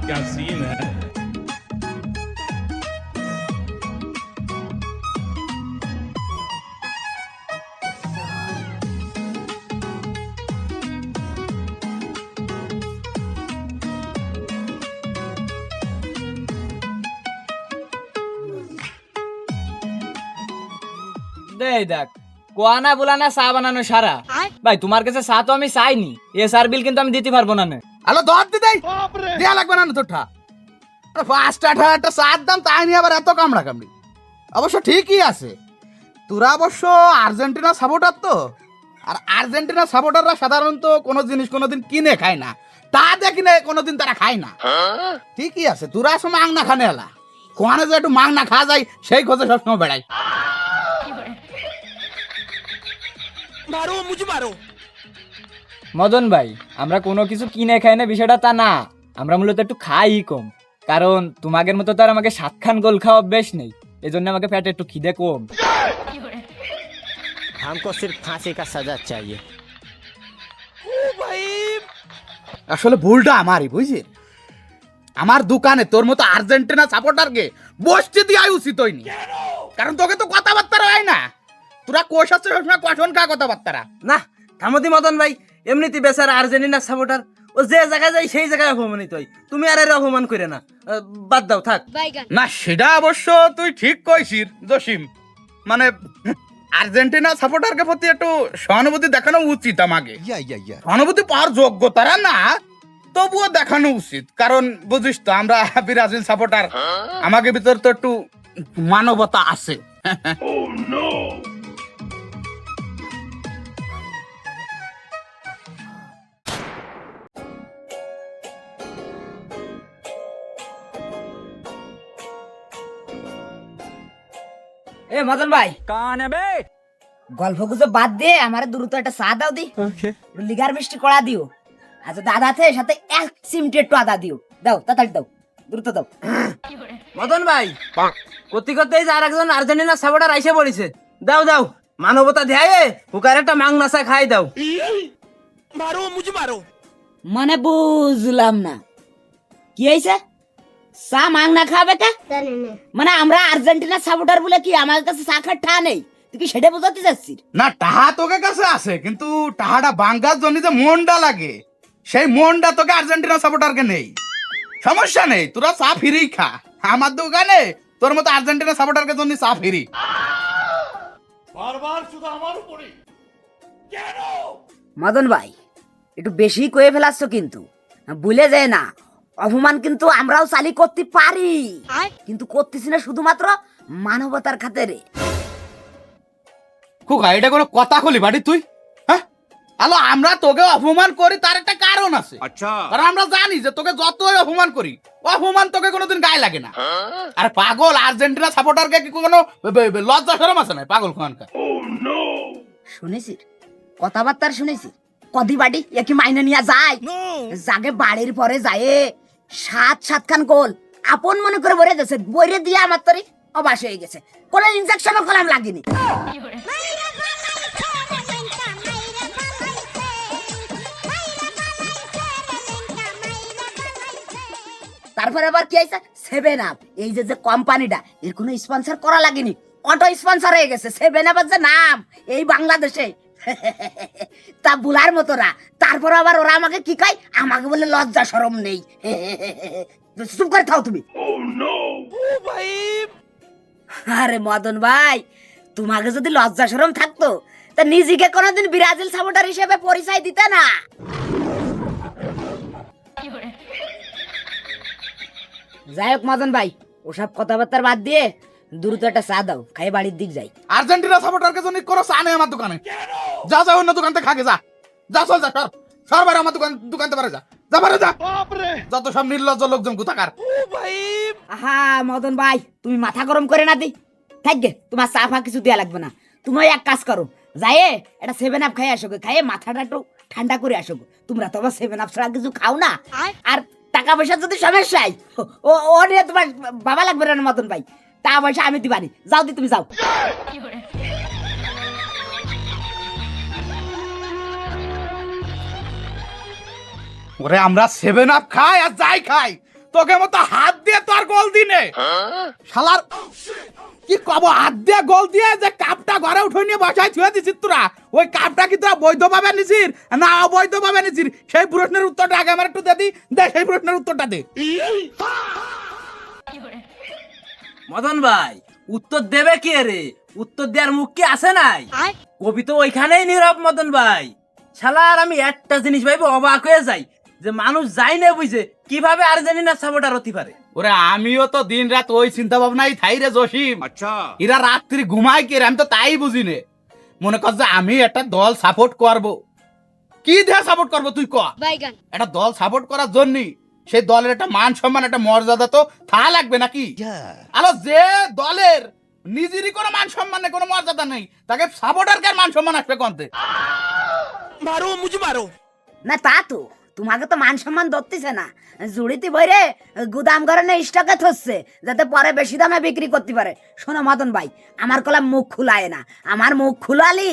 क्या सीन है। দেখ কোয়ানা বোলানা চা বানানো সারা ভাই তোমার কাছে চা তো আমি চাইনি এসআর বিল কিন্তু আমি দিতে পারবো না। আলো দর দি দেই দেয়া লাগবে না তোরটা 5-8 চার দাম তাই নিয়ে আবার এত কামড়া কামড়ি। অবশ্য ঠিকই আছে, তোরা অবশ্য আর্জেন্টিনা সাপোর্টার তো, আর আর্জেন্টিনা সাপোর্টাররা সাধারণত কোনো জিনিস কোনোদিন কিনে খায় না, তা দেখি না কোনোদিন তারা খায় না। ঠিকই আছে, তোরা আসো মাং না খানে এলা কোয়ানে যে একটু মাং না খাওয়া যায় সেই খোঁজে সবসময় বেড়াই। মদন ভাই আমরা কোনো কিছু কিনে খাই না বিষয়টা তা না, আমরা মূলত একটু খাই কম, কারণ তোমাদের মতো তো আর আমাকে 7 খান গোল খাওয়া অভ্যেস নেই, এই জন্য আমাকে পেটে একটু খিদে কম। हमको सिर्फ फांसी का सजा चाहिए। আসলে ভুলটা আমারই বুঝলি, আমার দোকানে তোর মতো আর্জেন্টিনা সাপোর্টারকে বসতে দেওয়াই উচিত হয়নি, কারণ তোকে তো কথাবার্তা হয় না, তোরা কোষ আছে সবসময় কষণ খা কথাবার্তা। না থামতি মদন ভাই, এমনিতে বেচারা আর্জেন্টিনার সাপোর্টার, ও যে জায়গায় যায় সেই জায়গায় অপমানিত হয়, তুমি আর এর অপমান করে না, বাদ দাও থাক। না সেটা অবশ্য তুই ঠিক কইছিস জসিম, মানে আর্জেন্টিনা সাপোর্টারকে প্রতি একটু সহানুভূতি দেখানো উচিত আমাকে। সহানুভূতি পাওয়ার যোগ্যতারা না তবুও দেখানো উচিত, কারণ বুঝিস তো আমরা ব্রাজিল সাপোর্টার, আমাকে ভিতর তো একটু মানবতা আছে। এ মদন ভাই কান বে গল্প গুজব বাদ দিয়ে আমারে দ্রুত একটা চা দাও দি, লিগার মিষ্টি কড়া দিও, আর যদি আদা আছে সাথে 1 চিমটি একটু আদা দিও, দাও তাড়াতাড়ি দাও, দ্রুত দাও। মদন ভাই করতে করতে যে আর একজন আর্জেন্টিনার সাপোর্টার আইসে পড়েছে, দাও দাও মানবতা দেয় হুকার একটা মাং নাসা খাই দাও। মানে বুঝলাম না কি হয়েছে, চা মাংনা খাবে কে? মানে আমরা আর্জেন্টিনা সাপোর্টার বলে কি আমার কাছে চা খাওয়ার ঠা নেই, তুই কি সেটা বোঝাতে চাচ্ছিস? না টাহা তোকে কাছে আছে, কিন্তু টাহাটা বাঙ্গার জন্য যে মনটা লাগে সেই মনটা তোকে আর্জেন্টিনা সাপোর্টারকে নেই। সমস্যা নেই, তোরা চা ফ্রি খা, আমার দোকানে তোর মতো আর্জেন্টিনা সাপোর্টারকে জন্য চা ফ্রি। মদন ভাই একটু বেশি কয়ে ফেলাচ্ছ কিন্তু, ভুলে যায় না অপমান কিন্তু আমরাও চালি করতে পারি, কিন্তু করতেছি না শুধুমাত্র মানবতার খাতিরে। খুকা এটা কোনো কথা কলি বাড়ি তুই? হ্যাঁ আলো আমরা তোকে অপমান করি তার একটা কারণ আছে, কারণ আমরা জানি যে তোকে যতই অপমান করি অপমান তোকে কোনোদিন গায়ে লাগে না। আর পাগল আর্জেন্টিনা সাপোর্টারকে কি কোনো লজ্জা শরম আছে না পাগল খানকা? শুনেছি কথাবার্তার শুনেছি, কদি বাড়ি একই মাইনে নিয়ে যায়, জাগে বাড়ির পরে যায় 7 খান গোল আপন মনে করে বরে গেছে, বইরে দিয়ে আমার তরি অবাস হয়ে গেছে, কোনো ইনজেকশনও কলাম লাগেনি। তারপরে আবার কি হয়েছে 7 আপ, এই যে যে কোম্পানিটা এর কোনো স্পন্সর করা লাগেনি, অটো স্পন্সর হয়ে গেছে 7 আপের যে নাম এই বাংলাদেশে। তা বুলার মতো না, তারপর আবার ওরা আমাকে কি কয়, আমাকে বলে লজ্জা শরম নেই। চুপ করে থাও তুমি। আরে মদন ভাই তোমাকে যদি লজ্জা শরম থাকতো তা নিজেকে কোনোদিন ব্রাজিল সাপোর্টার হিসেবে পরিচয় দিতে না। যাই হোক মদন ভাই ওসব কথাবার্তার বাদ দিয়ে দ্রুত একটা চা দাও, খাই বাড়ির দিক যাই। আর্জেন্টিনা সাপোর্টারকে জন্য কোনো চা নেই আমার দোকানে, যা যা অন্য দোকান থেকে খাগে যা, যা চল যা সর সর বাইরে আমার দোকানতে পারে যা, যা পারে যা, যত সব নির্লজ্জ লোকজন কোথাকার। আহা মদন ভাই তুমি মাথা গরম করে না দি, থাকবে তোমার চা ফা কিছু দেওয়া লাগবে না, তুমি এক কাজ করো যাই একটা 7 আপ খাই আসো, খাইয়ে মাথাটা একটু ঠান্ডা করে আসো, তোমরা তো আবার 7 আপ ছাড়া কিছু খাও না, আর টাকা পয়সা যদি সমস্যায় ও নিয়ে তোমার বাবা লাগবে না মদন ভাই, টাকা পয়সা আমি দিবানি, যাও দি তুমি যাও। ওরে আমরা 7 আপ খাই আর যাই খাই তোকে মতো হাত দিয়ে তোর গোল দিনে শালার কি কব, হাত দিয়ে গোল দিয়ে যে কাপটা ঘরে উঠে নিয়ে বসায় ছুঁয়ে দিছিস তোরা, ওই কাপটা কি তোরা বৈধভাবে নিছিস না অবৈধভাবে নিছিস? সেই প্রশ্নের উত্তরটা আগে আমার একটু দে দি, দে সেই প্রশ্নের উত্তরটা দে। মদন ভাই উত্তর দেবে কি রে? উত্তর দেওয়ার মুখ কি আছে নাই? কবি তো ওইখানেই নীরব মদন ভাই। শালার আমি একটা জিনিস ভাইবে অবাক হয়ে যাই যে মানুষ যাই না বুঝে কিভাবে আর্জেন্টিনার সাপোর্টার হতে পারে। ওরে আমিও তো দিন রাত ওই চিন্তা ভাবনাই থাই রে জসিম। আচ্ছা এরা রাত্রি ঘুমায় কি রে? আমি তো তাই বুঝি নে। মনে কর যে আমি একটা দল সাপোর্ট করব, কি দিয়ে সাপোর্ট করব তুই ক? একটা দল সাপোর্ট করার জন্য সেই দলের একটা মান সম্মান একটা মর্যাদা তো থা লাগবে নাকি? আলো যে দলের নিজেরই কোনো মান সম্মান নেই, কোনো মর্যাদা নেই, তাকে সাপোর্টারকে মান সম্মান আসবে কোনতে? না তা তো তোমাকে তো মান সম্মান ধরতেছে না, জুড়িতে বইরে গুদাম ঘরে না স্টকে থচ্ছে যাতে পরে বেশি দামে বিক্রি করতে পারে। শোনো মদন ভাই, আমার কলাম মুখ খুলায় না, আমার মুখ খুলালি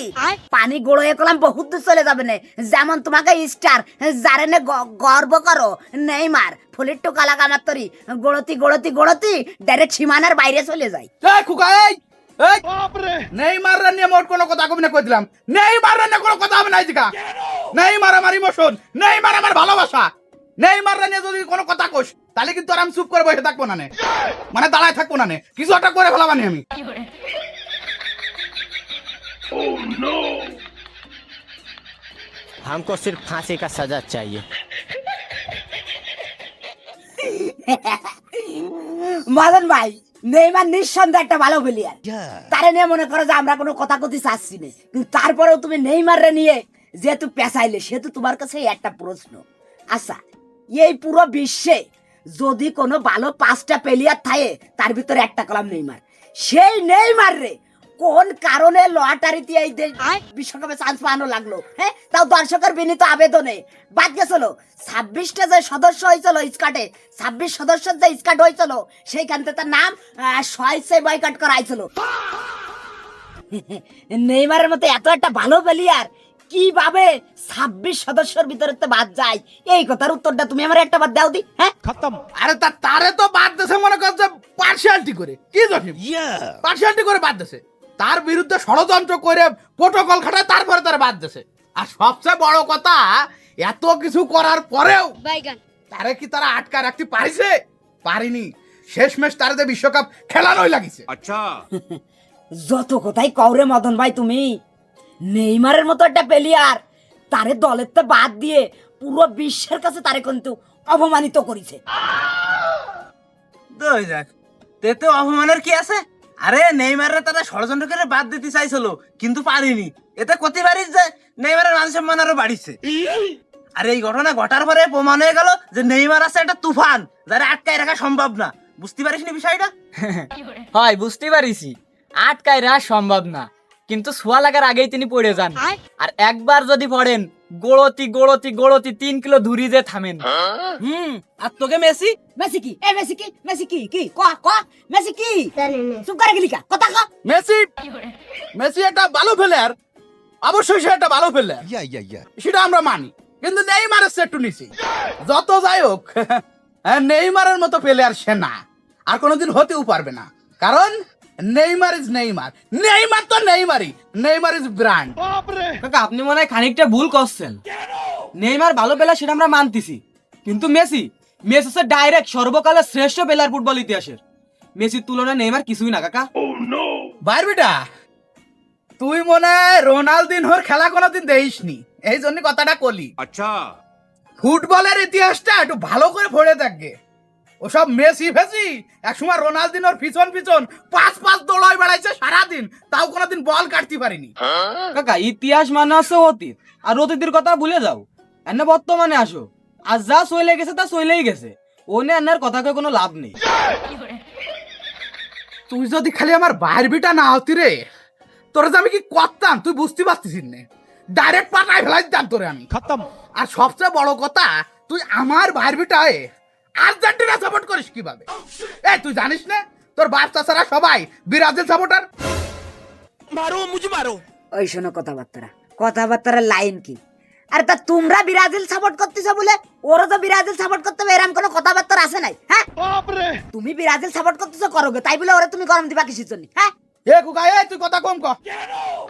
পানি গড়িয়ে কলাম বহুত দূর চলে যাবে না। যেমন তোমাকে স্টার যারে নে গর্ব করো নেইমার ফুলির টোকা লাগা আমার তরি গড়তি গড়তি গড়তি ডাইরেক্ট সীমানার বাইরে চলে যায়। এই খুকা এই নেইমার রে নিয়ে মোর কোনো কথা কবি না কই দিলাম। নেইমার রে নিয়ে কোনো কথা হবে না জিকা। নেইমার আমার ইমোশন, নেইমার আমার ভালোবাসা। নেইমার রে নিয়ে যদি কোনো কথা কইস তাহলে কিন্তু আর আমি চুপ করে বসে থাকবো না নে, মানে দাঁড়ায় থাকবো না নে, কিছু একটা করে ফেলাবানি আমি। हमको सिर्फ फांसी का सजा चाहिए। মদন ভাই নেইমার নিঃসন্দেহে একটা ভালো প্লেয়ার, তারে নিয়ে মনে করো যে আমরা কোনো কথা কথি চাচ্ছি না, কিন্তু তারপরেও তুমি নেইমাররে নিয়ে যেহেতু পেঁচাইলে সেহেতু তোমার কাছে একটা প্রশ্ন। আচ্ছা এই পুরো বিশ্বে যদি কোনো ভালো 5টা প্লেয়ার থাকে তার ভিতরে একটা কলাম নেইমার, সেই নেইমার রে কোন কারণে লটারিতে এই বিশ্বকাপে চান্স পানো লাগলো? হ্যাঁ তাও দর্শকের বিনীত আবেদনে বাদ গেছিল 26টা যে সদস্য হয়েছিল স্কাটে, 26 সদস্যের যে স্কাট হয়েছিল সেইখান থেকে তার নাম সয়সে বয়কট করা হয়েছিল। নেইমারের মতো এত একটা ভালো প্লেয়ার কিভাবে 26 সদস্যের ভিতরে তো বাদ যায়? এই কথার উত্তরটা তুমি আমার একটা বাদ দাও দি। হ্যাঁ আরে তারে তো বাদ দেছে মনে কর যে পার্সিয়ালিটি করে, কি জসিম পার্সিয়ালিটি করে বাদ দেছে, তার বিরুদ্ধে ষড়যন্ত্র করে প্রোটোকল খাটায় তারপরে তার বাদ দেছে। আর সবচেয়ে বড় কথা এত কিছু করার পরেও তারে কি তারা আটকা রাখতে পারিছে? পারিনি। শেষমেশ তারে যে বিশ্বকাপ খেলানোই লাগিছে। আচ্ছা যত কথাই কওরে মদন ভাই তুমি, নেইমারের মতো একটা প্লেয়ার তারে দলের তো বাদ দিয়ে পুরো বিশ্বের কাছে তারে কিন্তু অপমানিত করেছে। দই যাক তেতে অপমানের কি আছে? আরে নেইমারে তারা ষড়যন্ত্র করে বাদ দিতে চাইছিল কিন্তু পারিনি, এতে কত পারিস যে নেইমারের মান সম্মান আরো বাড়িছে। আর এই ঘটনা ঘটার পরে প্রমাণ হয়ে গেল যে নেইমার আছে একটা তুফান, যারা আটকায় রাখা সম্ভব না। বুঝতে পারিস নি বিষয়টা? হয় বুঝতে পারিছি, আটকায় রাখা সম্ভব না, কিন্তু ছোঁয়া লাগার আগেই তিনি পড়ে যান। আর একবার যদি পড়েন গোড়তি গোড়তি গোড়তি 3 কিলো দূরি যে থামেন। আর তোকে মেসি মেসি কি? এ মেসি কি? মেসি কি? কি ক ক মেসি কি? চুপ করে গেলি কা? কথা ক। মেসি মেসি একটা ভালো প্লেয়ার, অবশ্যই সে একটা ভালো প্লেয়ার, সেটা আমরা মানি, কিন্তু নেইমারের সে একটু নিচে। যত যাই হোক নেইমারের মতো প্লেয়ার সে না, আর কোনোদিন হতেও পারবে না, কারণ নেইমার ইজ নেইমার। নেইমার তো নেইমারই, নেইমার ইজ ব্র্যান্ড। কাকা আপনি মনে হয় খানিকটা ভুল করছেন। নেইমার ভালো প্লেয়ার সেটা আমরা মানতেছি, কিন্তু মেসি হচ্ছে ডাইরেক্ট সর্বকালের শ্রেষ্ঠ প্লেয়ার ফুটবল ইতিহাসের। মেসির তুলনায় নেইমার কিছুই না কাকা। বাইর বেটা তুই মনে হয় রোনালদিনহোর খেলা কোনোদিন দেখিসনি, এই জন্য কথাটা কলি। আচ্ছা ফুটবলের ইতিহাসটা একটু ভালো করে পড়ে থাকবে। ওসব মেসি ফেসি একসময় রোনালদিনহোর পিছন পিছন 5 দৌড়ায় বেড়াইছে সারাদিন, তাও কোনোদিন বল কাটতে পারিনি। কাকা ইতিহাস মানে আছে অতীত, আর অতীতের কথা ভুলে যাও, এনে বর্তমানে আসো। আর যা চলে গেছে তা চলেই গেছে, ও নিয়ে এনার কথা কয়ে কোনো লাভ নেই। তুই যদি খালি আমার বাইর বিটা না হতি রে, তোরা যে আমি কি করতাম তুই বুঝতে পারতিস না, ডাইরেক্ট পাটায় ফেলাই দিতাম তোরে আমি খতম। আর সবচেয়ে বড় কথা তুই আমার বাইর বিটায় আর্জেন্টিনা সাপোর্ট করিস কিভাবে? এই তুই জানিস না তোর বাপ চাচারা সবাই ব্রাজিল সাপোর্টার? ওই শোনো কথাবার্তা, কথাবার্তার লাইন কি? আরে তা তোমরা ব্রাজিল সাপোর্ট করতেছো বলে ওরা তো ব্রাজিল সাপোর্ট করতে হবে এরকম কোনো কথাবার্তা আছে নাই, হ্যাঁ? তুমি ব্রাজিল সাপোর্ট করতেছো করোগে, তাই বলে ওরা তুমি গরম দিবা কিসের জন্য, হ্যাঁ? এ কুকা এ তুই কথা কম ক।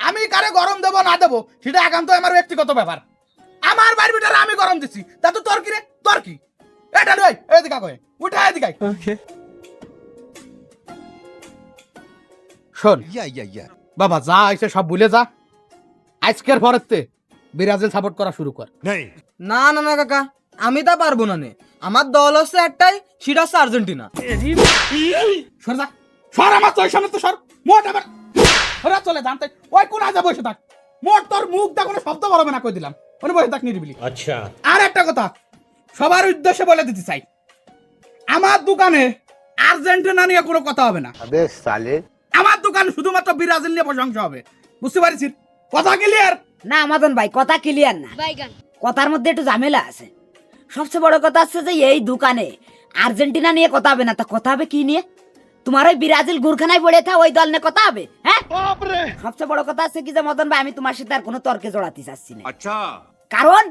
আমি কারে গরম দেবো না দেবো সেটা একান্ত আমার ব্যক্তিগত ব্যাপার। আমার বাড়ির ভিতরে আমি গরম দিচ্ছি, তা তো তোর কি রে, তোর কি? এটা নয় এদিকে কয়ে উঠা এদিকে আয়। শোন বাবা, যা এসে সব ভুলে যা, আজকের পরেতে ব্রাজিল সাপোর্ট করা শুরু কর। না না না কাকা, আমি তা পারবো না নে। আমার দল হচ্ছে একটাই, সেটা হচ্ছে আর্জেন্টিনা। সর যা, সর আমার চোখের সামনে তো সর। মোট আবার ওরা চলে জানতে ওই কোন আজে বসে থাক। মোট তোর মুখ দা কোনো শব্দ বলবে না কই দিলাম, ওনে বসে থাক নিরিবিলি। আচ্ছা, আর একটা কথা সবার উদ্দেশ্যে বলে দিতে চাই, আমার দোকানে আর্জেন্টিনা নিয়ে কোনো কথা হবে না। আমার দোকানে শুধুমাত্র ব্রাজিল নিয়ে প্রশংসা হবে, বুঝতে পারছিস? কথা ক্লিয়ার? না মদন ভাই, কথা ক্লিয়ার না, কথার মধ্যে একটু ঝামেলা আছে। সবচেয়ে বড় কথা হচ্ছে যে এই দোকানে আর্জেন্টিনা নিয়ে কথা হবে না, তা কথা হবে কি নিয়ে? তোমার ওই ব্রাজিল গুরখানায় পড়ে থা ওই দল নিয়ে কথা হবে, হ্যাঁ? সবচেয়ে বড় কথা আছে কি যে মদন ভাই, আমি তোমার সাথে আর কোনো তর্কে জড়াতে চাচ্ছি না। কারণ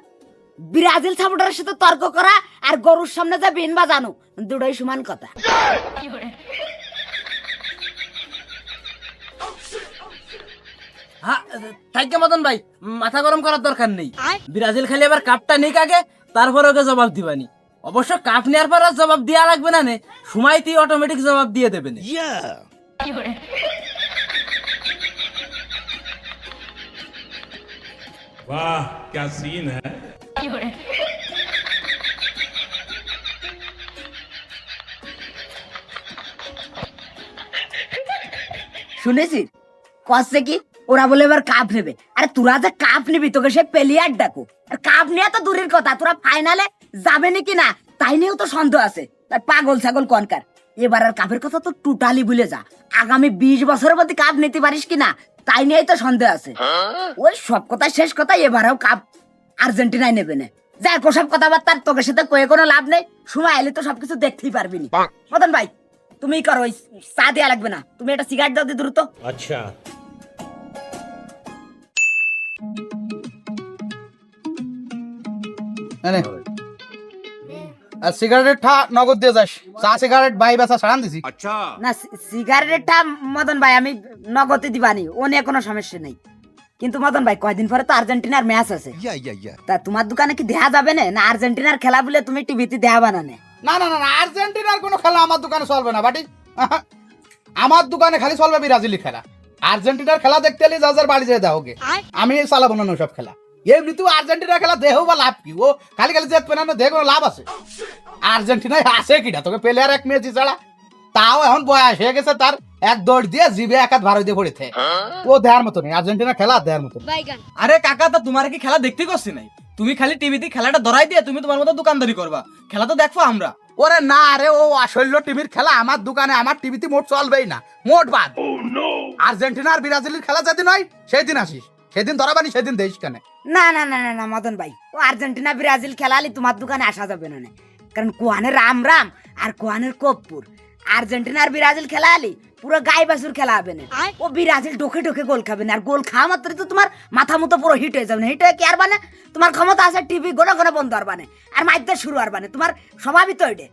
ব্রাজিল সাপোর্টারের সাথে তর্ক করা আর গরুর সামনে যা বিন বাজানো দুটোই সমান কথা। হ্যাঁ থাইকে মদন ভাই, মাথা গরম করার দরকার নেই। ব্রাজিল খালি আবার কাপটা নিক আগে, তারপরে ওকে জবাব দিবানি। অবশ্য কাপ নেওয়ার পর আর জবাব দেওয়া লাগবে না নে, সময়তেই অটোমেটিক জবাব দিয়ে দেবে নে। वाह क्या सीन है। শুনেছি কষ্ট কি ওরা বলে এবার কাপ নেবে। আরে তোরা যে কাপ নিবি তোকে সে প্লেয়ার ডাকো, আর কাপ নিয়ে তো দূরের কথা, তোরা ফাইনালে যাবে নাকি না তাই নিয়েও তো সন্দেহ আছে। তাই পাগল ছাগল কনকার, এবার আর কাপের কথা তো টোটালি ভুলে যা। আগামী 20 বছরের মধ্যে কাপ নিতে পারিস কিনা তাই নিয়েই তো সন্দেহ আছে। ওই সব কথা শেষ কথা, এবারেও কাপ আর্জেন্টিনায় নেবে না। যাই সব কথাবার্তা তোকে সাথে কয়ে কোনো লাভ নেই, সময় এলে তো সবকিছু দেখতেই পারবি নি। মদন ভাই তুমি করো, ওই চা দেওয়া লাগবে না, তুমি একটা সিগারেট দাও দি দ্রুত। अच्छा এনে আর সিগারেট ঠা নগদ দিয়ে যাস, চা সিগারেট বাই বেচা ছাড়ান দিছি। না সিগারেটটা মদন ভাই আমি নগদে দিবানি, ও নিয়ে কোনো সমস্যা নেই। কিন্তু মদন ভাই কয়দিন পরে তো আর্জেন্টিনার ম্যাচ আছে, তা তোমার দোকানে কি দেখা যাবে না? না আর্জেন্টিনার খেলা বলে তুমি টিভিতে দেখা বানানে? না না না না, আর্জেন্টিনার কোনো খেলা আমার দোকানে চলবে না বাটি। আমার দোকানে খালি চলবে ব্রাজিলি খেলা। আর্জেন্টিনার খেলা দেখতে এলে যার বাড়ি যেয়ে দাও ওকে, আমি চালাবো না সব খেলা। এমনি তুই আর্জেন্টিনার খেলা দেহ বা লাভ কি? ও খালি খালি জেত পেনানো দেহ কোনো লাভ আছে? আর্জেন্টিনায় আছে কিনা তোকে প্লেয়ার এক মেয়েছি ছাড়া, তাও এখন বয়স হয়ে গেছে তার, এক দৌড় দিয়ে জিবে এক হাত ভারত দিয়ে পড়েছে। ও দেওয়ার মতো নেই, আর্জেন্টিনা খেলা দেওয়ার মতো। আরে কাকা, তা তোমার কি খেলা দেখতে করছি নাই? তুমি খালি টিভিতে খেলাটা ধরাই দিয়ে তুমি তোমার মতো দোকানদারি করবা, খেলা তো দেখবো আমরা। ওরে না রে, ও আসল টিভির খেলা আমার দোকানে আমার টিভিতে মোট চলবেই না, মোট বাদ। আর্জেন্টিনা আর ব্রাজিলের খেলা যেদিন হয় সেদিন আসিস, সেদিন ধরাবানি সেদিন দেশ কেন? না না না না না মদন ভাই, ও আর্জেন্টিনা ব্রাজিল খেলালি তোমার দোকানে আসা যাবে না, কারণ কোহানের রাম রাম আর কোহানের কপ্পুর। আর্জেন্টিনা আর ব্রাজিল খেলা আলি পুরো গায়ে বাছুর খেলা হবে না। ও ব্রাজিল ঢোকে ঢোকে গোল খাবে না, আর গোল খাওয়া মাত্র তো তোমার মাথা মতো পুরো হিট হয়ে যাবে না। হিট হয়ে কি আর বানে? তোমার ক্ষমতা আছে টিভি গোনা গোনা বন্ধ আর বানে, আর মাইদের শুরু আর বানে, তোমার স্বভাবই তো এটা।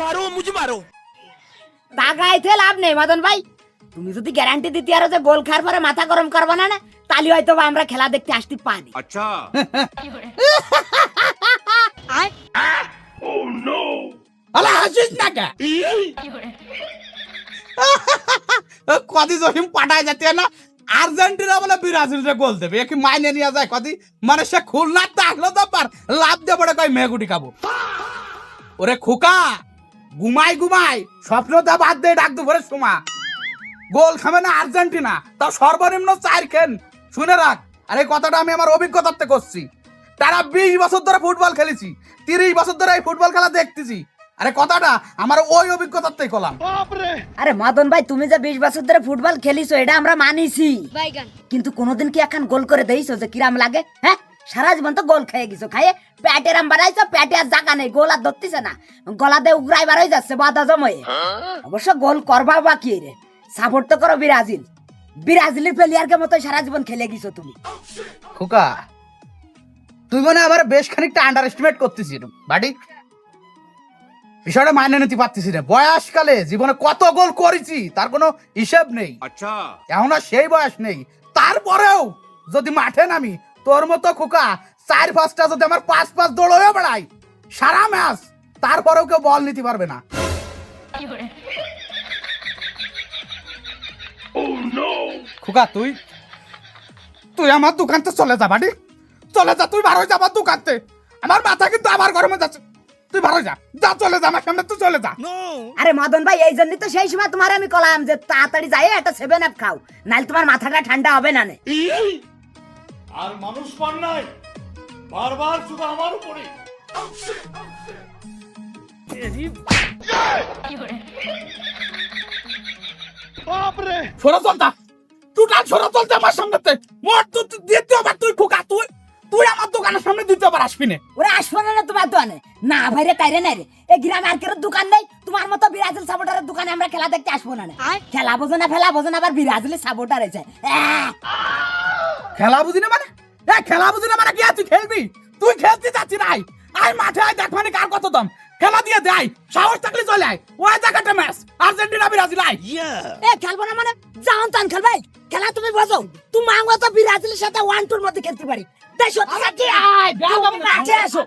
মারো মুঝে মারো। তা গাইতে লাভ নেই মদন ভাই, তুমি যদি গ্যারান্টি দিতে আরো যে গোল খাওয়ার পরে মাথা গরম করবা না, তাহলে হয়তো আমরা খেলা দেখতে আসতে পারি। अच्छा আলা হাসিস না কে? কদি জহিম পাঠায় যেতে না, আর্জেন্টিনা বলে ব্রাজিলরে গোল দেবে, এ কি মাইনে নিয়ে যায় কদি? মানে সে খুলনা থাকলো তো পার লাভ দিয়ে পড়ে কয় মেগুটি খাবো। ওরে খোকা, ঘুমাই ঘুমাই স্বপ্ন দা বাদ দিয়ে ডাক দুপুরে সমা গোল খাবে না আর্জেন্টিনা, তাও সর্বনিম্ন 4 খেন। শুনে রাখ, আর এই কথাটা আমি আমার অভিজ্ঞতাতে করছি। তারা 20 বছর ধরে ফুটবল খেলেছি, 30 বছর ধরে এই ফুটবল খেলা দেখতেছি। আরে কথাটা আমার ওই অভিজ্ঞতাতেই কলাম। আরে মদন ভাই, তুমি যে 20 বছর ধরে ফুটবল খেলিছো এটা আমরা মানিছি, কিন্তু কোনোদিন কি এখন গোল করে দেইছো যে কিরাম লাগে? হ্যাঁ, সারা জীবন তো গোল খেয়ে গেছো, খাইয়ে পেটের আম বাড়াইছো, পেটে আর জায়গা নেই, গোল আর ধরতেছে না, গলা দিয়ে উগরাই বার হয়ে যাচ্ছে বাদা জময়ে। অবশ্য গোল করবা বা কি রে, সাপোর্ট তো করো ব্রাজিল, ব্রাজিলের প্লেয়ারকে মতো সারা জীবন খেলে গেছো তুমি। খোকা, তুই মনে হয় আমার বেশ খানিকটা আন্ডার এস্টিমেট করতেছিস বাড়ি, বিষয়টা মাইনে নিতে পারতেছি না। বয়সকালে জীবনে কত গোল করেছি তার কোনো হিসেব নেই। আচ্ছা, এখন আর সেই বয়স নেই, তারপরেও যদি মাঠে নামি তোর মতো খোকা 4-5টা যদি আমার 5-5 দৌড় হয়ে বেড়াই সারা ম্যাচ, তারপরেও কেউ বল নিতে পারবে না। খোকা তুই তুই আমার দোকানতে চলে যা বাড়ি, চলে যা, তুই ভালো যা আমার দোকানতে, আমার মাথা কিন্তু আবার গরমে যাচ্ছে, তুই ভালো যা, যা চলে যা আমার সামনে, তুই চলে যা। আরে মদন ভাই, এই জন্যই তো সেই সময় তোমার আমি কলাম যে তাড়াতাড়ি যাই একটা 7 আপ খাও, নাহলে তোমার মাথাটা ঠান্ডা হবে না নে। আর মানুষ পান নাই বারবার শুধু আমার উপরে সরে চলতা, টোটাল সরে চলতে আমার সামনেতে, মোট তুই দ্বিতীয়বার তুই খোকা, তুই তুই আমার দোকানের সামনে দ্বিতীয়বার আসবি না। ওরে আসবো না তোমার দোকানে, না ভাই রে তাইরে নাই রে, এই গ্রামে আর কেউ দোকান নেই, তোমার মতো ব্রাজিল সাপোর্টারের দোকানে আমরা খেলা দেখতে আসবো না। খেলা বোঝো না, ফেলা বোঝো না, আবার ব্রাজিলের সাপোর্টার এসে খেলা বুঝি না মানে, খেলা বুঝি না মানে কি তুই খেলবি? তুই খেলতে যাচ্ছি নাই, আয় মাঠে আয়, দেখ মানে কার কত দম, খেলা দিয়ে দেয়, সাহস থাকলে চলে আয়, ওই জায়গাটা ম্যাচ আর্জেন্টিনা ব্রাজিল আয়। খেলবো না মানে যাও তান খেলবে, খেলা তুমি বোঝো, তুমি মাঙ্গো তো ব্রাজিলের সাথে 1-2 মধ্যে খেলতে পারি, দেশো আয়, আসো।